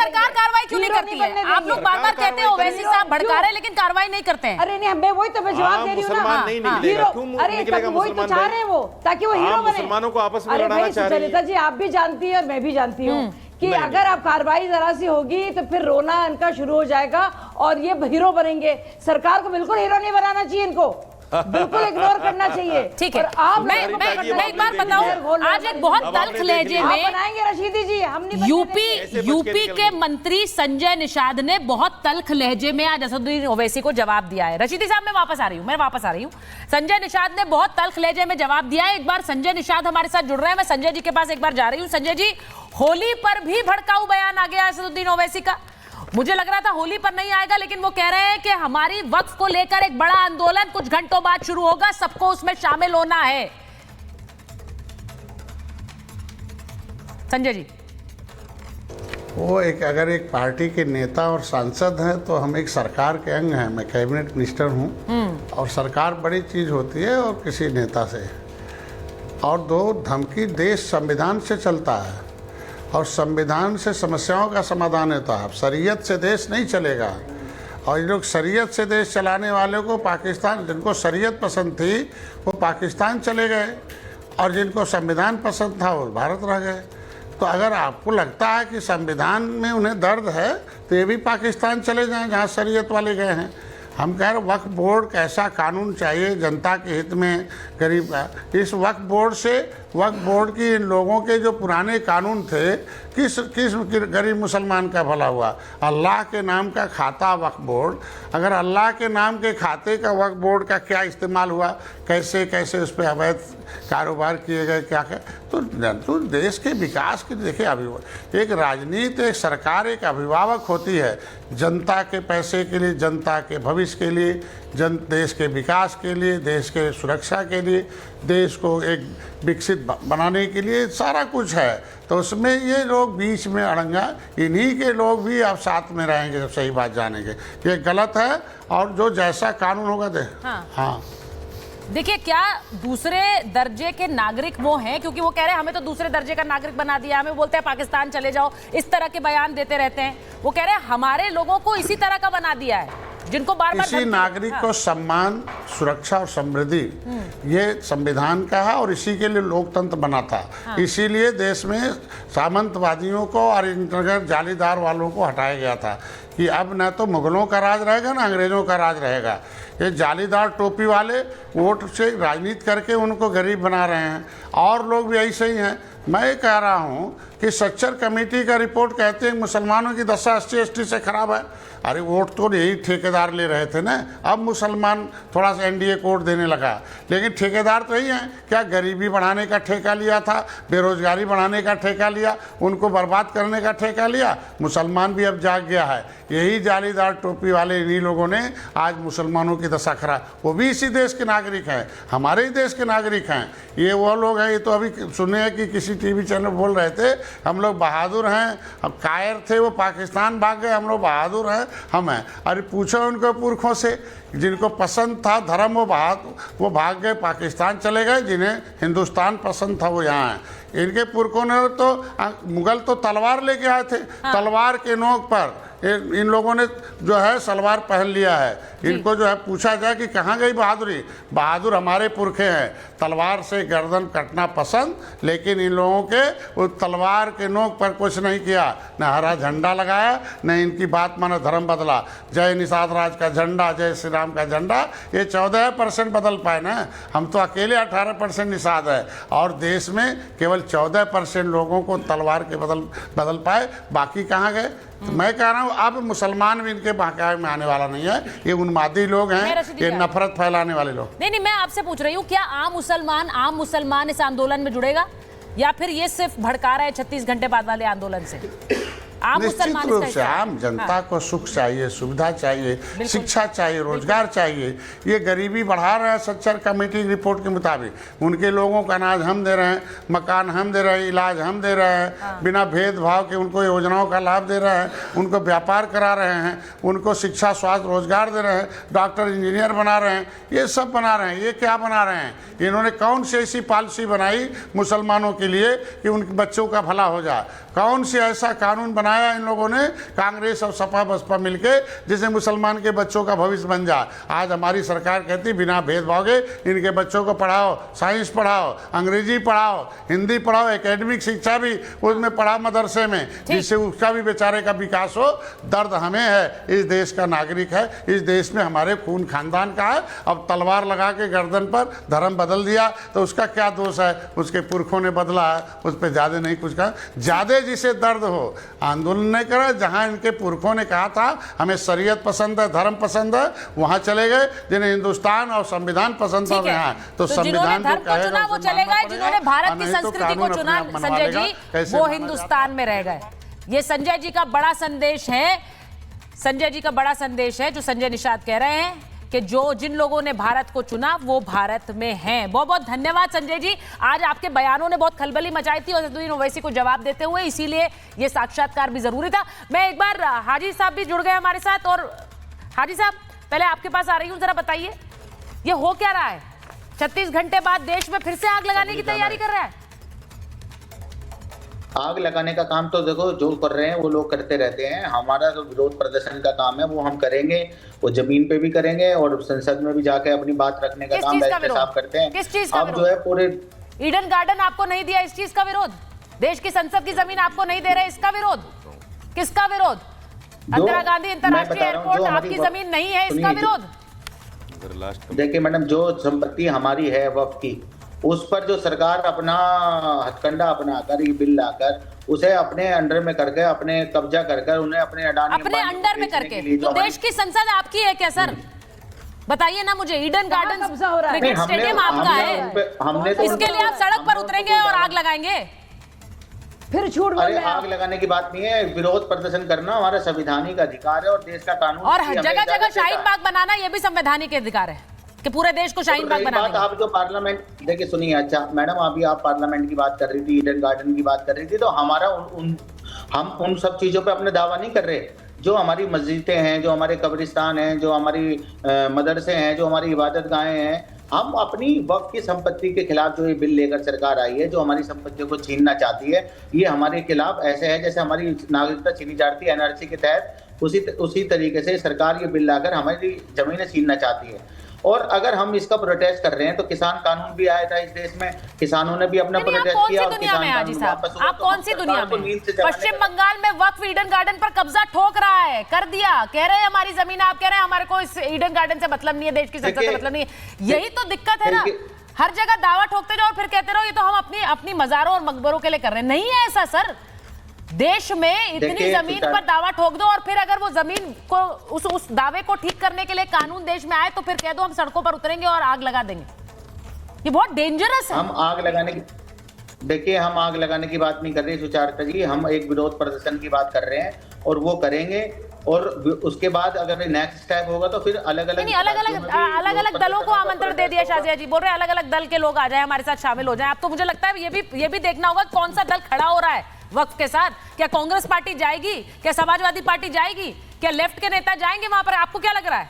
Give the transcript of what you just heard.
सरकार कार्रवाई क्यों नहीं करती है? आप लोग बार बार कहते हैं ओवैसी साहब भड़का रहे हैं, लेकिन कार्रवाई नहीं करते हैं। अरे नहीं, मैं वही तो जवाब दे रही हूँ ना। नहीं निकलेगा, क्यों निकलेगा? वही तो चाह रहे हैं वो, ताकि वो हीरो बने। मुसलमानों को आपस में अरे लड़ाना भाई चाह रही सुचरिता जी, आप भी जानती है और मैं भी जानती हूँ कि अगर आप कार्रवाई जरा सी होगी तो फिर रोना इनका शुरू हो जाएगा और ये ही बनेंगे। सरकार को बिल्कुल हीरो नहीं बनाना चाहिए, इनको बिल्कुल इग्नोर करना चाहिए। ठीक है, मैं एक बार बताऊं, आज एक बहुत तल्ख लहजे में बनाएंगे रशीदी जी, हम नहीं यूपी के मंत्री संजय निषाद ने बहुत तल्ख लहजे में आज असदुद्दीन ओवैसी को जवाब दिया है। रशीदी साहब, मैं वापस आ रही हूँ। संजय निषाद ने बहुत तल्ख लहजे में जवाब दिया है। एक बार संजय निषाद हमारे साथ जुड़ रहे हैं, मैं संजय जी के पास एक बार जा रही हूँ। संजय जी, होली पर भी भड़काऊ बयान आ गया असदुद्दीन ओवैसी का। मुझे लग रहा था होली पर नहीं आएगा, लेकिन वो कह रहे हैं कि हमारी वक्फ को लेकर एक बड़ा आंदोलन कुछ घंटों बाद शुरू होगा, सबको उसमें शामिल होना है। संजय जी, वो अगर एक पार्टी के नेता और सांसद हैं तो हम एक सरकार के अंग हैं। मैं कैबिनेट मिनिस्टर हूं और सरकार बड़ी चीज होती है और किसी नेता से। और दो धमकी, देश संविधान से चलता है और संविधान से समस्याओं का समाधान होता है। अब शरीयत से देश नहीं चलेगा और ये लोग शरीयत से देश चलाने वाले को पाकिस्तान, जिनको शरीयत पसंद थी वो पाकिस्तान चले गए और जिनको संविधान पसंद था वो भारत रह गए। तो अगर आपको लगता है कि संविधान में उन्हें दर्द है तो ये भी पाकिस्तान चले जाएं जहाँ शरीयत वाले गए हैं। हम कह रहे वक्फ बोर्ड कैसा कानून चाहिए जनता के हित में, गरीब का। इस वक्फ बोर्ड से, वक्फ बोर्ड की इन लोगों के जो पुराने कानून थे, किस गरीब मुसलमान का भला हुआ? अल्लाह के नाम का खाता वक्फ बोर्ड, अगर अल्लाह के नाम के खाते का वक्फ बोर्ड का क्या इस्तेमाल हुआ, कैसे कैसे उस पर अवैध कारोबार किए गए, क्या क्या। तो देश के विकास के देखिए, एक राजनीति, एक सरकार एक अभिभावक होती है जनता के पैसे के लिए, जनता के भविष्य के लिए, देश के विकास के लिए, देश के सुरक्षा के लिए, देश को एक विकसित बनाने के लिए सारा कुछ है। तो उसमें ये लोग बीच में अड़ंगा, इन्हीं के लोग भी अब साथ में रहेंगे जब सही बात जानेंगे। ये गलत है और जो जैसा कानून होगा हाँ। देखिए, क्या दूसरे दर्जे के नागरिक वो हैं? क्योंकि वो कह रहे हैं हमें तो दूसरे दर्जे का नागरिक बना दिया, हमें बोलते हैं पाकिस्तान चले जाओ, इस तरह के बयान देते रहते हैं। वो कह रहे हैं हमारे लोगों को इसी तरह का बना दिया है, जिनको बार-बार किसी नागरिक को सम्मान, सुरक्षा और समृद्धि ये संविधान का है और इसी के लिए लोकतंत्र बना था। इसीलिए देश में सामंतवादियों को और इन जालीदार वालों को हटाया गया था कि अब न तो मुगलों का राज रहेगा ना अंग्रेजों का राज रहेगा। ये जालीदार टोपी वाले वोट से राजनीति करके उनको गरीब बना रहे हैं और लोग भी ऐसे ही हैं। मैं कह रहा हूँ कि सच्चर कमेटी का रिपोर्ट कहते हैं मुसलमानों की दशा SC/ST से खराब है। अरे वोट तो यही ठेकेदार ले रहे थे ना, अब मुसलमान थोड़ा सा NDA कोड देने लगा, लेकिन ठेकेदार तो यही हैं। क्या गरीबी बढ़ाने का ठेका लिया था, बेरोजगारी बढ़ाने का ठेका लिया, उनको बर्बाद करने का ठेका लिया। मुसलमान भी अब जाग गया है। यही जालीदार टोपी वाले इन्हीं लोगों ने आज मुसलमानों की दशा खराब, वो भी इसी देश के नागरिक हैं, हमारे ही देश के नागरिक हैं। ये वो लोग हैं, ये तो अभी सुने हैं कि किसी TV चैनल बोल रहे थे हम लोग बहादुर हैं, अब कायर थे वो पाकिस्तान भाग गए, हम लोग बहादुर हैं, हम हैं। अरे पूछो उनको पुरखों से, जिनको पसंद था धर्म वो भाग गए पाकिस्तान चले गए, जिन्हें हिंदुस्तान पसंद था वो यहाँ हैं। इनके पुरखों ने तो, मुगल तो तलवार लेके आए थे, तलवार के नोक पर इन लोगों ने जो है सलवार पहन लिया है। इनको जो है पूछा जाए कि कहाँ गई बहादुरी, बहादुर हमारे पुरखे हैं, तलवार से गर्दन कटना पसंद, लेकिन इन लोगों के उस तलवार के नोक पर कुछ नहीं किया, न हरा झंडा लगाया, न इनकी बात माना धर्म बदला। जय निषाद राज का झंडा, जय श्री राम का झंडा, ये 14% बदल पाए ना, हम तो अकेले 18% निषाद है और देश में केवल 14% लोगों को तलवार के बदल पाए, बाकी कहाँ गए? तो मैं कह रहा हूँ अब मुसलमान भी इनके बहकावे में आने वाला नहीं है। ये उन्मादी लोग हैं, ये नफरत फैलाने वाले लोग। नहीं, मैं आपसे पूछ रही हूँ, क्या आम मुसलमान इस आंदोलन में जुड़ेगा या फिर ये सिर्फ भड़का रहा है 36 घंटे बाद वाले आंदोलन से? निश्चित रूप से आम जनता को सुख चाहिए, सुविधा चाहिए, शिक्षा चाहिए, रोजगार चाहिए। ये गरीबी बढ़ा रहा है सच्चर कमेटी की रिपोर्ट के मुताबिक। उनके लोगों का अनाज हम दे रहे हैं, मकान हम दे रहे हैं, इलाज हम दे रहे हैं, बिना भेदभाव के उनको योजनाओं का लाभ दे रहे हैं, उनको व्यापार करा रहे हैं, उनको शिक्षा, स्वास्थ्य, रोजगार दे रहे हैं, डॉक्टर, इंजीनियर बना रहे हैं, ये सब बना रहे हैं। ये क्या बना रहे हैं? इन्होंने कौन सी ऐसी पॉलिसी बनाई मुसलमानों के लिए कि उनके बच्चों का भला हो जाए? कौन सी ऐसा कानून बना बनाया इन लोगों ने, कांग्रेस और सपा बसपा मिलके, जिसे मुसलमान के बच्चों का भविष्य बन जाए। आज हमारी सरकार कहती बिना भेदभाव के इनके बच्चों को पढ़ाओ, साइंस पढ़ाओ, अंग्रेजी पढ़ाओ, हिंदी पढ़ाओ, एकेडमिक शिक्षा भी उसमें पढ़ाओ मदरसे में, जिससे उसका भी बेचारे का विकास हो। दर्द हमें है, इस देश का नागरिक है, इस देश में हमारे खून खानदान का है। अब तलवार लगा के गर्दन पर धर्म बदल दिया तो उसका क्या दोष है? उसके पुरखों ने बदला है, उस पर ज़्यादा नहीं कुछ कहा। ज़्यादा जिसे दर्द हो आंदोलन नहीं करा। जहाँ इनके पुरखों ने कहा था हमें शरीयत पसंद है, धर्म पसंद है, वहाँ चले गए। जिन्हें हिंदुस्तान और संविधान पसंद है यहाँ, तो संविधान धर्म को चुना वो चले गए, जिन्होंने भारत की संस्कृति को चुना संजय जी वो हिंदुस्तान में रह गए। ये संजय जी का बड़ा संदेश है, संजय जी का बड़ा संदेश है जो संजय निषाद कह रहे हैं कि जिन लोगों ने भारत को चुना वो भारत में हैं। बहुत बहुत धन्यवाद संजय जी। आज आपके बयानों ने बहुत खलबली मचाई थी असदुद्दीन ओवैसी को जवाब देते हुए, इसीलिए ये साक्षात्कार भी जरूरी था। मैं एक बार हाजी साहब भी जुड़ गए हमारे साथ, और हाजी साहब पहले आपके पास आ रही हूँ, जरा बताइए ये हो क्या रहा है? 36 घंटे बाद देश में फिर से आग लगाने की तैयारी कर रहा है। आग लगाने का काम तो देखो जो कर रहे हैं वो लोग करते रहते हैं। हमारा जो विरोध प्रदर्शन का काम है वो हम करेंगे, वो जमीन पे भी करेंगे और संसद में भी जाके अपनी बात रखने का काम बैठ साफ करते हैं। किस चीज का अब जो है पूरे ईडन गार्डन आपको नहीं दिया, इस चीज का विरोध? देश की संसद की जमीन आपको नहीं दे रहे, इसका विरोध? किसका विरोध? इंदिरा गांधी अंतर्राष्ट्रीय एयरपोर्ट आपकी जमीन नहीं है, इसका विरोध? देखिए मैडम, जो संपत्ति हमारी है वक्फ की, उस पर जो सरकार अपना हथकंडा अपनाकर ये बिल लाकर उसे अपने अंडर में करके, अपने कब्जा कर उन्हें अपने अपने अंडर में करके, तो देश की संसद आपकी है क्या सर? बताइए ना मुझे। ईडन गार्डन क्रिकेट स्टेडियम आपका है, हमने तो इसके लिए आप सड़क पर उतरेंगे और आग लगाएंगे? फिर छूट अरे आग लगाने की बात नहीं है, विरोध प्रदर्शन करना हमारा संवैधानिक अधिकार है और देश का कानून, और जगह जगह शाहीन बाग बनाना ये भी संवैधानिक अधिकार है कि पूरे देश को शाहीन बाग बनाना। आप जो पार्लियामेंट, देखिए सुनिए, अच्छा मैडम अभी आप पार्लियामेंट की बात कर रही थी, ईडन गार्डन की बात कर रही थी, तो हमारा हम उन सब चीजों पे अपने दावा नहीं कर रहे। जो हमारी मस्जिदें हैं, जो हमारे कब्रिस्तान हैं, जो हमारी मदरसे हैं, जो हमारी इबादत गाहें हैं, हम अपनी वक्फ की संपत्ति के खिलाफ जो ये बिल लेकर सरकार आई है, जो हमारी संपत्तियों को छीनना चाहती है, ये हमारे खिलाफ ऐसे है जैसे हमारी नागरिकता छीनी जाती है एनआरसी के तहत। उसी तरीके से सरकार ये बिल लाकर हमारी जमीनें छीनना चाहती है। और अगर हम इसका प्रोटेस्ट कर रहे हैं तो किसान कानून भी आया था इस देश में, किसानों ने भी अपना प्रोटेस्ट किया। आप कौन सी दुनिया में हाजी साहब, आप कौन सी दुनिया में? पश्चिम बंगाल में वक्फ ईडन गार्डन पर कब्जा ठोक रहा है, कर दिया, कह रहे हैं हमारी जमीन, आप कह रहे हैं हमारे को इस ईडन गार्डन से मतलब नहीं है, देश की संसद से मतलब नहीं है। यही तो दिक्कत है ना, हर जगह दावा ठोकते जाओ और फिर कहते रहो ये तो हम अपनी मजारों और मकबरों के लिए कर रहे हैं। नहीं है ऐसा सर। देश में इतनी जमीन पर दावा ठोक दो और फिर अगर वो जमीन को उस दावे को ठीक करने के लिए कानून देश में आए तो फिर कह दो हम सड़कों पर उतरेंगे और आग लगा देंगे। ये बहुत डेंजरस है। हम आग लगाने की, देखिए हम आग लगाने की बात नहीं कर रहे सुचारिता जी, हम एक विरोध प्रदर्शन की बात कर रहे हैं और वो करेंगे। और उसके बाद अगर नेक्स्ट स्टेप होगा तो फिर अलग अलग दलों को आमंत्रण दे दिया शाजिया जी, बोल रहे अलग अलग दल के लोग आ जाए, हमारे साथ शामिल हो जाए। अब तो मुझे लगता है ये भी देखना होगा कौन सा दल खड़ा हो रहा है वक्त के साथ। क्या कांग्रेस पार्टी जाएगी, क्या समाजवादी पार्टी जाएगी, क्या लेफ्ट के नेता जाएंगे वहां पर? आपको क्या लग रहा है?